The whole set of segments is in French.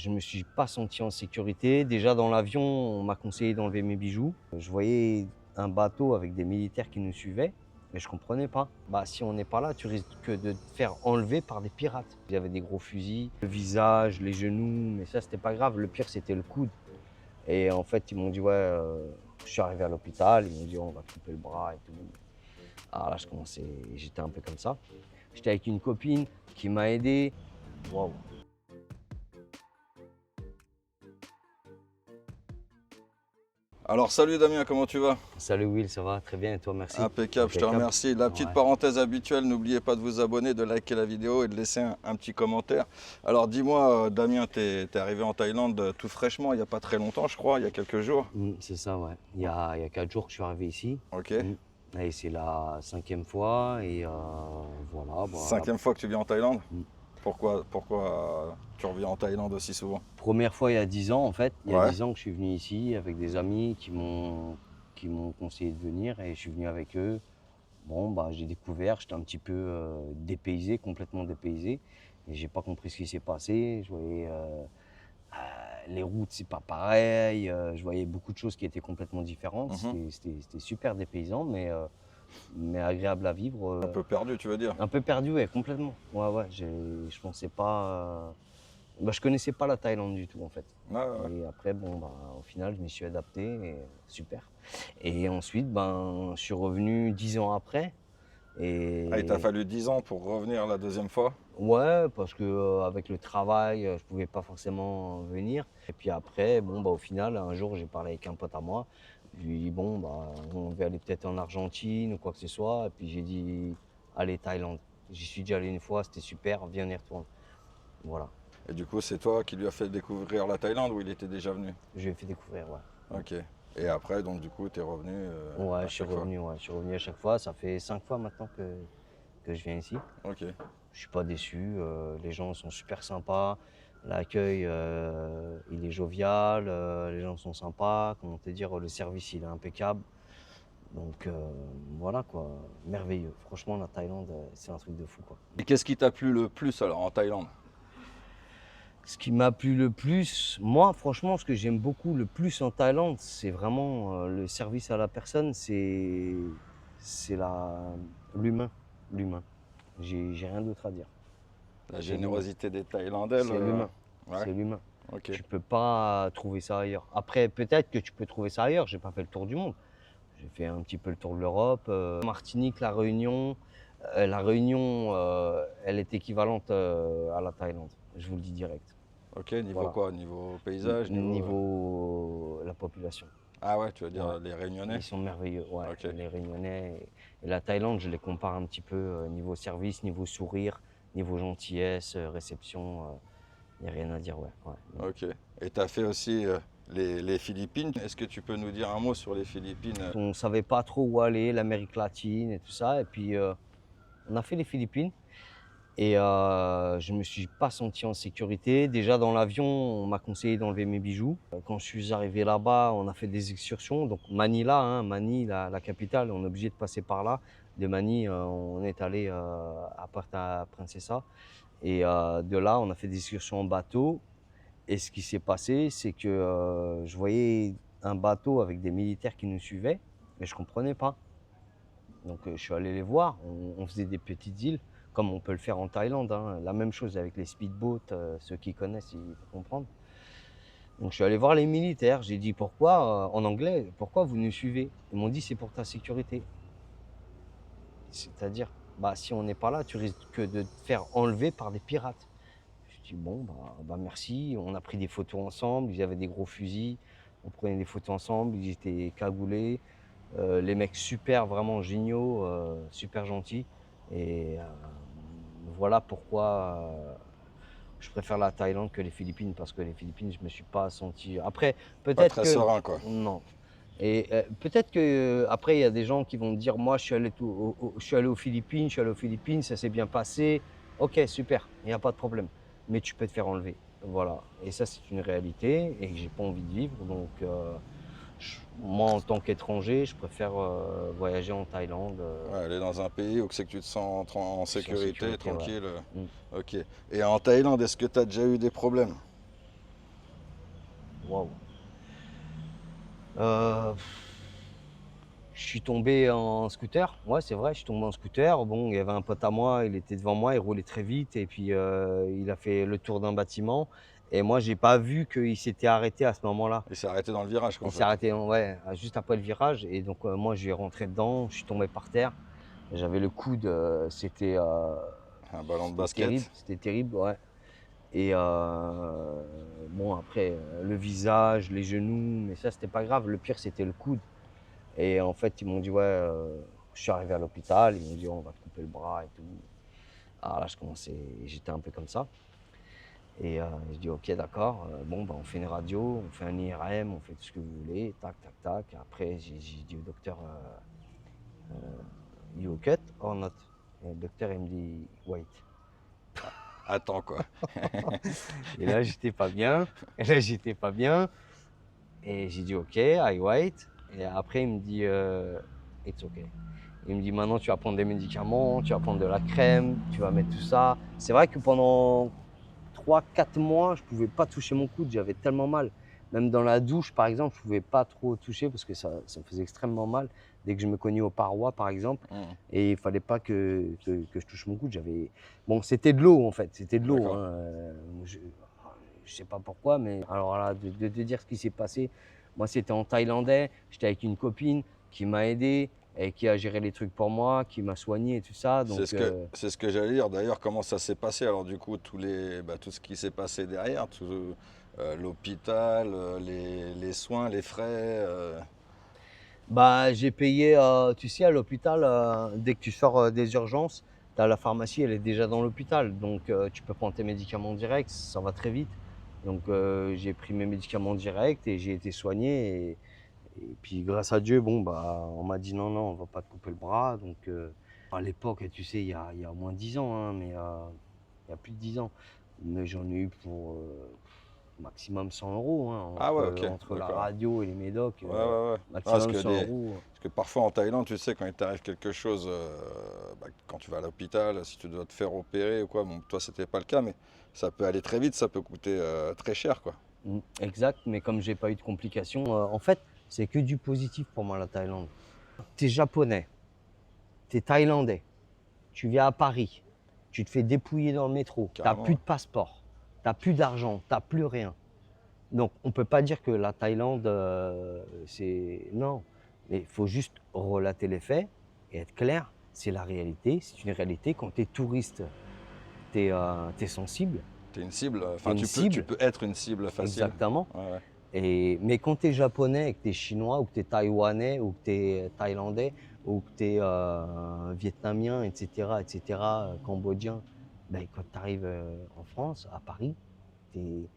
Je me suis pas senti en sécurité. Déjà dans l'avion, on m'a conseillé d'enlever mes bijoux. Je voyais un bateau avec des militaires qui nous suivaient, mais je comprenais pas. Bah, si on n'est pas là, tu risques de te faire enlever par des pirates. Il y avait des gros fusils, le visage, les genoux, mais ça, c'était pas grave. Le pire, c'était le coude. Et en fait, ils m'ont dit, ouais, je suis arrivé à l'hôpital, ils m'ont dit, on va te couper le bras et tout. Alors là, j'étais un peu comme ça. J'étais avec une copine qui m'a aidé. Waouh. Alors salut Damien, comment tu vas? Salut Will, ça va? Très bien et toi, merci. Impeccable, je te Impeccable. remercie. La petite Ouais. parenthèse habituelle, n'oubliez pas de vous abonner, de liker la vidéo et de laisser un petit commentaire. Alors dis-moi Damien, t'es arrivé en Thaïlande tout fraîchement, il n'y a pas très longtemps je crois, il y a quelques jours. C'est ça, ouais. Il y a 4 jours que je suis arrivé ici. Ok. Et c'est la 5e fois et voilà. Bah, 5e fois que tu viens en Thaïlande? mm. Pourquoi tu reviens en Thaïlande aussi souvent? Première fois il y a 10 ans en fait. Il y a Ouais. 10 ans que je suis venu ici avec des amis qui m'ont conseillé de venir et je suis venu avec eux. Bon, bah, j'ai découvert, j'étais un petit peu dépaysé, complètement dépaysé. Et j'ai pas compris ce qui s'est passé. Je voyais les routes, c'est pas pareil. Je voyais beaucoup de choses qui étaient complètement différentes. Mhm. C'était super dépaysant, mais agréable à vivre. Un peu perdu tu veux dire? Un peu perdu, ouais, complètement. Ouais, ouais, je pensais pas. Bah, je connaissais pas la Thaïlande du tout, en fait. Ouais, ouais. Et après, bon, bah, au final, je m'y suis adapté et super. Et ensuite, ben, je suis revenu 10 ans après. Ah, il t'a Et fallu 10 ans pour revenir la deuxième fois? ouais, parce que avec le travail, je pouvais pas forcément venir. Et puis après, bon, bah, au final, un jour, j'ai parlé avec un pote à moi. Je lui ai dit, bon, bah, on va aller peut-être en Argentine ou quoi que ce soit. Et puis j'ai dit, allez, Thaïlande. J'y suis déjà allé une fois, c'était super, viens, on y retourne. Voilà, Et du coup c'est toi qui lui as fait découvrir la Thaïlande ou il était déjà venu? je lui ai fait découvrir, ouais. Ok. Et après donc du coup t'es revenu Ouais, à chaque fois? ouais, je suis revenu à chaque fois. Ça fait 5 fois maintenant que je viens ici. Ok. Je suis pas déçu, les gens sont super sympas, l'accueil, il est jovial, les gens sont sympas, comment te dire? Le service, il est impeccable. Donc voilà quoi, merveilleux. Franchement, la Thaïlande, c'est un truc de fou, quoi. Et qu'est-ce qui t'a plu le plus alors en Thaïlande? Ce qui m'a plu le plus, moi franchement, ce que j'aime beaucoup le plus en Thaïlande, c'est vraiment, le service à la personne, c'est l'humain, l'humain. J'ai rien d'autre à dire. La C'est l'humain. générosité des Thaïlandais, C'est l'humain, ouais, c'est l'humain. ok. Tu peux pas trouver ça ailleurs. Après, peut-être que tu peux trouver ça ailleurs. J'ai pas fait le tour du monde. J'ai fait un petit peu le tour de l'Europe. Martinique, La Réunion, elle est équivalente à la Thaïlande. Je vous le dis direct. Ok, niveau Voilà. quoi? Niveau paysage, niveau... Niveau la population. Ah ouais, tu veux Ouais. dire les Réunionnais? Ils sont merveilleux. Ouais. Ok, Les Réunionnais et la Thaïlande, je les compare un petit peu niveau service, niveau sourire, niveau gentillesse, réception. Il n'y a rien à dire, ouais. Ouais. ok. Et t'as fait aussi les Philippines. Est-ce que tu peux nous dire un mot sur les Philippines? On ne savait pas trop où aller, l'Amérique latine et tout ça. Et puis, on a fait les Philippines et je me suis pas senti en sécurité. Déjà dans l'avion, on m'a conseillé d'enlever mes bijoux. Quand je suis arrivé là-bas, on a fait des excursions. Donc Manila, hein, la capitale, on est obligé de passer par là. De Manille, on est allé à Puerto Princesa. Et de là, on a fait des excursions en bateau. Et ce qui s'est passé, c'est que je voyais un bateau avec des militaires qui nous suivaient, mais je comprenais pas. Donc je suis allé les voir. On faisait des petites îles, comme on peut le faire en Thaïlande, hein. La même chose avec les speedboats, ceux qui connaissent, ils vont comprendre. Donc je suis allé voir les militaires. J'ai dit pourquoi, en anglais, pourquoi vous nous suivez? Ils m'ont dit c'est pour ta sécurité. C'est-à-dire, bah, si on n'est pas là, tu risques de te faire enlever par des pirates. Je dis bon, bah merci. On a pris des photos ensemble. Ils avaient des gros fusils. On prenait des photos ensemble. Ils étaient cagoulés. Les mecs super, vraiment géniaux, super gentils. Et voilà pourquoi je préfère la Thaïlande que les Philippines, parce que les Philippines, je me suis pas senti. Après, Pas peut-être très que serein quoi. non. Et peut-être que après, il y a des gens qui vont me dire, moi, je suis allé aux Philippines, ça s'est bien passé. Ok, super, il n'y a pas de problème. Mais tu peux te faire enlever. Voilà. Et ça, c'est une réalité et que j'ai pas envie de vivre. Donc, moi, en tant qu'étranger, je préfère voyager en Thaïlande, Ouais, aller dans un pays où c'est que tu te sens en sans sécurité, sécurité. Ouais. tranquille. Mm. Ok. Et en Thaïlande, est-ce que tu as déjà eu des problèmes? Waouh. Euh, je suis tombé en scooter. Ouais, c'est vrai, je suis tombé en scooter. Bon, il y avait un pote à moi, il était devant moi, il roulait très vite et puis il a fait le tour d'un bâtiment. Et moi, j'ai pas vu qu'il s'était arrêté à ce moment-là. Il s'est arrêté dans le virage, quoi, en Il s'est fait. arrêté, ouais, juste après le virage. Et donc, moi, je vais rentrer dedans, je suis tombé par terre. J'avais le coude, Un ballon de terrible, basket. c'était terrible, ouais. Et bon, après, le visage, les genoux, mais ça, c'était pas grave. Le pire, c'était le coude. Et en fait, ils m'ont dit, ouais, je suis arrivé à l'hôpital, ils m'ont dit, on va te couper le bras et tout. Alors là, j'étais un peu comme ça. Et je dis, ok, d'accord, bon, bah, on fait une radio, on fait un IRM, on fait tout ce que vous voulez, tac, tac, tac. Après, j'ai dit au docteur, you cut or not? Et le docteur, il me dit, wait. Attends, quoi. Et là, j'étais pas bien. Et là, j'étais pas bien. Et j'ai dit, ok, I wait. Et après, il me dit, it's ok. Il me dit, maintenant, tu vas prendre des médicaments, tu vas prendre de la crème, tu vas mettre tout ça. C'est vrai que pendant 3, 4 mois, je pouvais pas toucher mon coude, j'avais tellement mal. Même dans la douche, par exemple, je pouvais pas trop toucher parce que ça me faisait extrêmement mal. Dès que je me cognais aux parois, par exemple, Mmh. et il fallait pas que je touche mon coude. Bon, c'était de l'eau, en fait, c'était de l'eau. D'accord. Hein. Je sais pas pourquoi, mais alors là, de te dire ce qui s'est passé, moi, c'était en thaïlandais, j'étais avec une copine qui m'a aidé et qui a géré les trucs pour moi, qui m'a soigné et tout ça. C'est Donc, ce que j'allais dire. D'ailleurs, comment ça s'est passé? Alors, du coup, tout ce qui s'est passé derrière, l'hôpital, les soins, les frais. bah, j'ai payé, tu sais, à l'hôpital, dès que tu sors des urgences, la pharmacie, elle est déjà dans l'hôpital. Donc, tu peux prendre tes médicaments directs, ça va très vite. Donc, j'ai pris mes médicaments directs et j'ai été soigné. Et puis, grâce à Dieu, bon, bah, on m'a dit non, non, on va pas te couper le bras. Donc, à l'époque, tu sais, il y a au moins 10 ans, hein, mais il y a plus de 10 ans. Mais j'en ai eu pour maximum 100 euros, hein, Ah ouais, ok, entre la d'accord. radio et les médocs, Ouais, ouais, ouais. Non, maximum 100 euros. parce que parfois en Thaïlande, tu sais, quand il t'arrive quelque chose, quand tu vas à l'hôpital, si tu dois te faire opérer ou quoi, bon, toi, c'était pas le cas, mais ça peut aller très vite, ça peut coûter très cher, quoi. Exact, mais comme j'ai pas eu de complications, en fait, c'est que du positif pour moi la Thaïlande. T'es japonais, t'es thaïlandais, tu viens à Paris, tu te fais dépouiller dans le métro, t'as Carrément, plus ouais. de passeport, t'as plus d'argent, t'as plus rien. Donc on peut pas dire que la Thaïlande, c'est... Non, mais il faut juste relater les faits et être clair, c'est la réalité, c'est une réalité. Quand t'es touriste, t'es sensible, T'es une cible, t'es enfin, une tu cible, peux être une cible facile. exactement. Ouais, ouais. Mais quand tu es japonais et que tu es chinois ou que tu es taïwanais ou que tu es thaïlandais ou que tu es vietnamien, etc., cambodgien, ben, quand tu arrives en France, à Paris, tu es,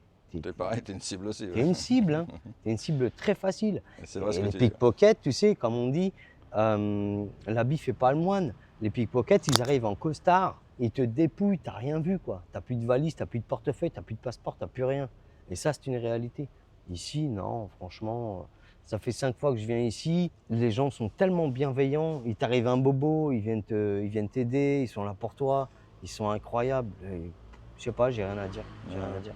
T'es pareil, t'es une cible aussi, ouais. une cible. Hein. Tu es une cible très facile. Et c'est vrai ce Et que les tu dis. pickpockets, tu sais, comme on dit, l'habit fait pas le moine. Les pickpockets, ils arrivent en costard, ils te dépouillent, tu n'as rien vu, quoi. Tu n'as plus de valise, tu n'as plus de portefeuille, tu n'as plus de passeport, tu n'as plus rien. Et ça, c'est une réalité. Ici, non, franchement, ça fait 5 fois que je viens ici. Les gens sont tellement bienveillants. Il t'arrive un bobo, ils viennent t'aider, ils sont là pour toi. Ils sont incroyables. Et, je sais pas, j'ai rien à dire. J'ai rien à dire.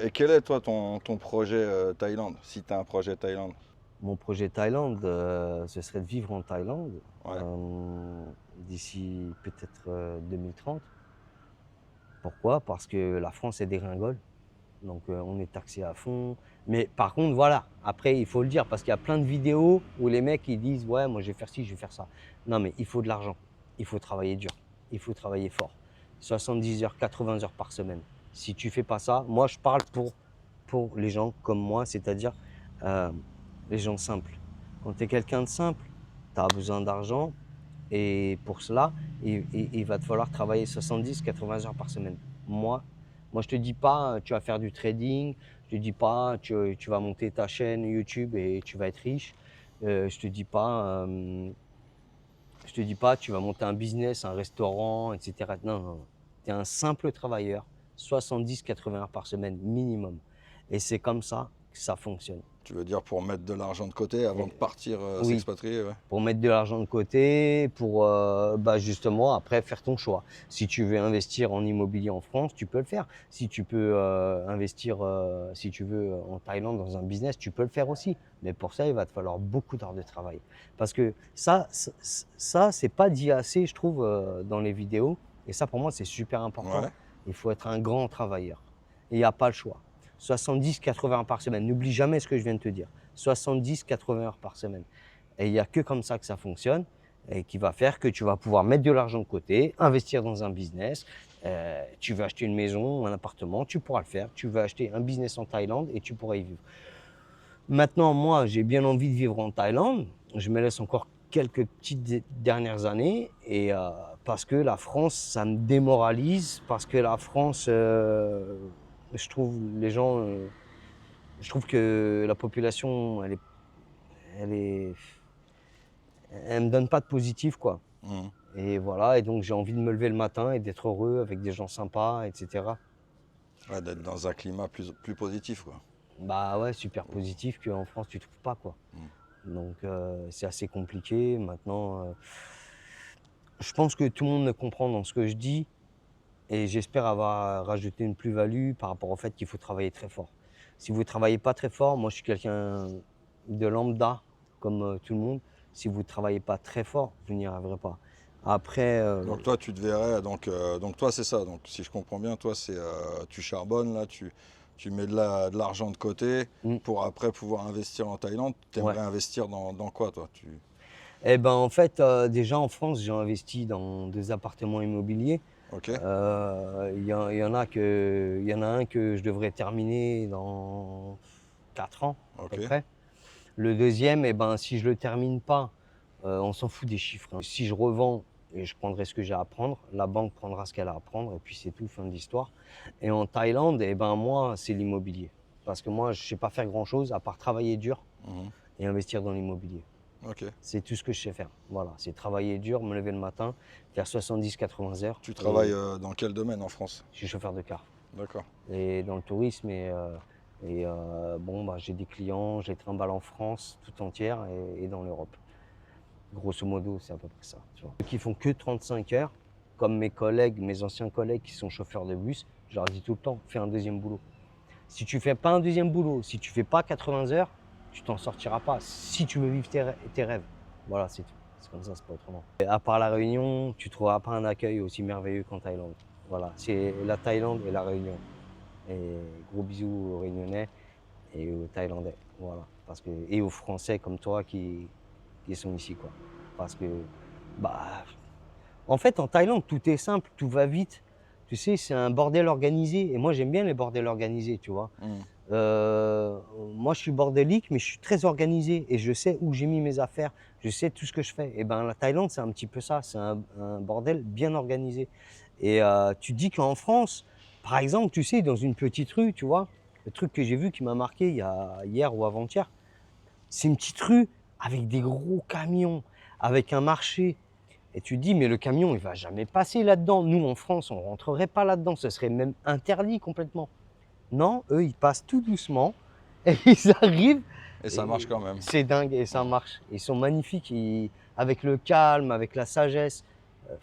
Et quel est, toi, ton projet Thaïlande, si tu as un projet Thaïlande? Mon projet Thaïlande, ce serait de vivre en Thaïlande Ouais. d'ici peut-être 2030. Pourquoi? Parce que la France est dégringole. Donc on est taxé à fond. Mais par contre, voilà, après, il faut le dire, parce qu'il y a plein de vidéos où les mecs, ils disent, ouais, moi, je vais faire ci, je vais faire ça. Non, mais il faut de l'argent. Il faut travailler dur. Il faut travailler fort. 70 heures, 80 heures par semaine. Si tu fais pas ça, moi, je parle pour les gens comme moi, c'est-à-dire euh, les gens simples. Quand tu es quelqu'un de simple, tu as besoin d'argent. Et pour cela, il va te falloir travailler 70, 80 heures par semaine. Moi, je te dis pas, tu vas faire du trading. Je te dis pas, tu vas monter ta chaîne YouTube et tu vas être riche. Je te dis pas, tu vas monter un business, un restaurant, etc. Non, non, non. Tu es un simple travailleur, 70, 80 heures par semaine minimum. Et c'est comme ça que ça fonctionne. Tu veux dire pour mettre de l'argent de côté avant de partir Oui, s'expatrier, ouais. pour mettre de l'argent de côté, pour justement après faire ton choix. Si tu veux investir en immobilier en France, tu peux le faire. Si tu peux investir, si tu veux, en Thaïlande dans un business, tu peux le faire aussi. Mais pour ça, il va te falloir beaucoup d'heures de travail. Parce que ça c'est pas dit assez, je trouve, dans les vidéos. Et ça, pour moi, c'est super important. Ouais, Il faut être un grand travailleur. Et il n'y a pas le choix. 70-80 heures par semaine. N'oublie jamais ce que je viens de te dire. 70-80 heures par semaine. Et il n'y a que comme ça que ça fonctionne et qui va faire que tu vas pouvoir mettre de l'argent de côté, investir dans un business. Tu veux acheter une maison, un appartement, tu pourras le faire. Tu veux acheter un business en Thaïlande et tu pourras y vivre. Maintenant, moi, j'ai bien envie de vivre en Thaïlande. Je me laisse encore quelques petites dernières années et parce que la France, ça me démoralise, parce que la France, je trouve les gens, je trouve que la population, elle est, elle me donne pas de positif, quoi. mhm. Et voilà, et donc j'ai envie de me lever le matin et d'être heureux avec des gens sympas, etc. Ouais, d'être dans un climat plus positif, quoi. Bah ouais, super positif qu'en France tu trouves pas, quoi. Mm. Donc c'est assez compliqué. Maintenant, je pense que tout le monde me comprend dans ce que je dis et j'espère avoir rajouté une plus-value par rapport au fait qu'il faut travailler très fort. Si vous ne travaillez pas très fort, moi je suis quelqu'un de lambda comme tout le monde. Si vous ne travaillez pas très fort, vous n'y arriverez pas. Après, Donc toi, tu te verrais, donc toi, c'est ça. Donc si je comprends bien, toi, c'est tu charbonnes, là, tu mets de l'argent de côté mm, pour après pouvoir investir en Thaïlande. Tu ouais. aimerais investir dans quoi, toi? Eh ben, en fait, déjà en France, j'ai investi dans des appartements immobiliers. Ok, Il y en a un que je devrais terminer dans 4 ans à peu ok. près. Le deuxième, eh ben, si je le termine pas, on s'en fout des chiffres, hein. Si je revends, et je prendrai ce que j'ai à prendre, la banque prendra ce qu'elle a à prendre, et puis c'est tout, fin de l'histoire. Et en Thaïlande, eh ben, moi, c'est l'immobilier. Parce que moi, je ne sais pas faire grand-chose à part travailler dur Mhm. et investir dans l'immobilier. Ok. C'est tout ce que je sais faire. Voilà, c'est travailler dur, me lever le matin, faire 70-80 heures. Tu travailles Et dans quel domaine en France? je suis chauffeur de car. D'accord. Et dans le tourisme, bon, bah, j'ai des clients, je les trimballe en France tout entière et dans l'Europe. Grosso modo, c'est à peu près ça. Tu vois. Ceux qui font que 35 heures, comme mes collègues, mes anciens collègues qui sont chauffeurs de bus, je leur dis tout le temps, fais un deuxième boulot. Si tu fais pas un deuxième boulot, si tu fais pas 80 heures, tu t'en sortiras pas. Si tu veux vivre tes rêves, voilà, c'est tout. C'est comme ça, c'est pas autrement. Et à part la Réunion, tu trouveras pas un accueil aussi merveilleux qu'en Thaïlande. Voilà, c'est la Thaïlande et la Réunion. Et gros bisous aux Réunionnais et aux Thaïlandais, voilà. Et aux Français comme toi qui sont ici, quoi. Parce que, bah, en fait, en Thaïlande, tout est simple, tout va vite. Tu sais, c'est un bordel organisé. Et moi, j'aime bien les bordels organisés, tu vois. Mhm. Moi, je suis bordélique, mais je suis très organisé et je sais où j'ai mis mes affaires. Je sais tout ce que je fais. Et ben, la Thaïlande, c'est un petit peu ça. C'est un bordel bien organisé. Et tu te dis qu'en France, par exemple, tu sais, dans une petite rue, tu vois, le truc que j'ai vu qui m'a marqué hier ou avant-hier, c'est une petite rue avec des gros camions, avec un marché. Et tu te dis, mais le camion, il va jamais passer là-dedans. Nous, en France, on rentrerait pas là-dedans. Ce serait même interdit complètement. Non, eux, ils passent tout doucement et ils arrivent. Et ça marche Et quand même. c'est dingue et ça Mhm. marche. Ils sont magnifiques, avec le calme, avec la sagesse. euh,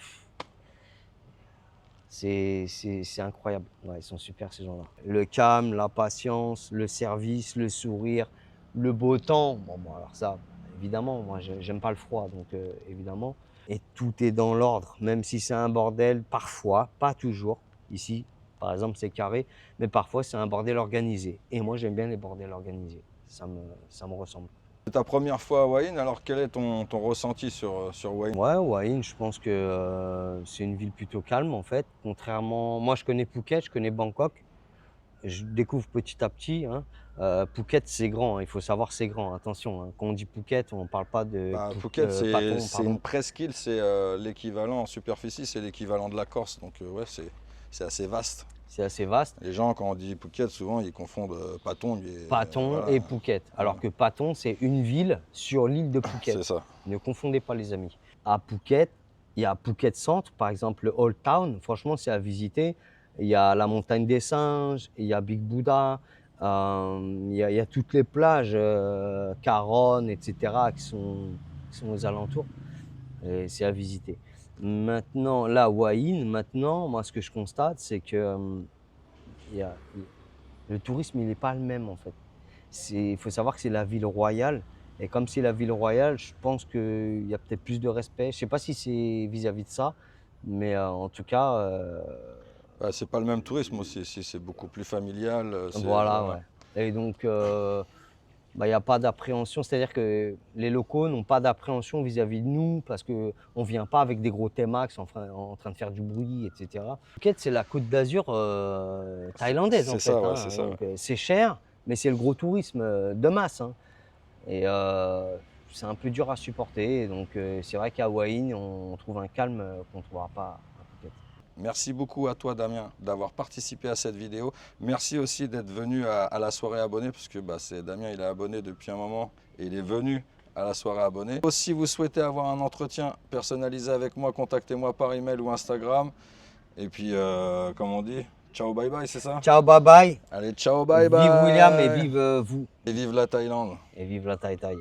c'est incroyable. Ouais, ils sont super ces gens-là. Le calme, la patience, le service, le sourire, le beau temps. Bon, alors ça, évidemment, moi, j'aime pas le froid, donc évidemment. Et tout est dans l'ordre, même si c'est un bordel, parfois, pas toujours. Ici, par exemple, c'est carré, mais parfois, c'est un bordel organisé. Et moi, j'aime bien les bordels organisés. Ça me ressemble. C'est ta première fois à Hue, alors quel est ton ressenti sur Hue? Ouais, Hue, je pense que c'est une ville plutôt calme, en fait. Contrairement, moi, je connais Phuket, je connais Bangkok. Je découvre petit à petit, hein. Phuket, c'est grand, hein, il faut savoir c'est grand, attention, hein. Quand on dit Phuket, on ne parle pas de Bah, Phuket, Patton, c'est une pardon. presqu'île, c'est l'équivalent en superficie, c'est l'équivalent de la Corse. Donc ouais, c'est assez vaste. C'est assez vaste. Les gens, quand on dit Phuket, souvent, ils confondent Patong et Patton voilà. et Phuket. Alors Ouais, que Patton, c'est une ville sur l'île de Phuket. c'est ça. Ne confondez pas les amis. À Phuket, il y a Phuket Centre, par exemple le Old Town, franchement c'est à visiter. Il y a la montagne des singes, il y a Big Buddha, Il y a toutes les plages, Caronne, etc., qui sont aux alentours. Et c'est à visiter. Maintenant, là, Huayin, maintenant, moi, ce que je constate, c'est que il y a- le tourisme, il n'est pas le même, en fait. Il faut savoir que c'est la ville royale. Et comme c'est la ville royale, je pense qu'il y a peut-être plus de respect. Je ne sais pas si c'est vis-à-vis de ça, mais en tout cas, Bah, c'est pas le même tourisme aussi, ici c'est beaucoup plus familial. voilà, Ouais. ouais. Et donc, bah, il y a pas d'appréhension. C'est-à-dire que les locaux n'ont pas d'appréhension vis-à-vis de nous parce qu'on ne vient pas avec des gros T-Max en train de faire du bruit, etc. Phuket, c'est la Côte d'Azur thaïlandaise, en C'est fait, ça, ouais, c'est hein. ça. Ouais. Donc, c'est cher, mais c'est le gros tourisme de masse, hein. Et c'est un peu dur à supporter. Et donc, c'est vrai qu'à Hawaï, on trouve un calme qu'on ne trouvera pas à Phuket. Merci beaucoup à toi Damien d'avoir participé à cette vidéo. Merci aussi d'être venu à la soirée abonnée, parce que bah, Damien il est abonné depuis un moment et il est venu à la soirée abonnée. Si vous souhaitez avoir un entretien personnalisé avec moi, contactez-moi par email ou Instagram. Et puis, comme on dit, ciao bye bye, c'est ça? Ciao, bye bye. Allez, ciao bye Vive William et bye! vive vous. Et vive la Thaïlande! Et vive la Thaï Thaï.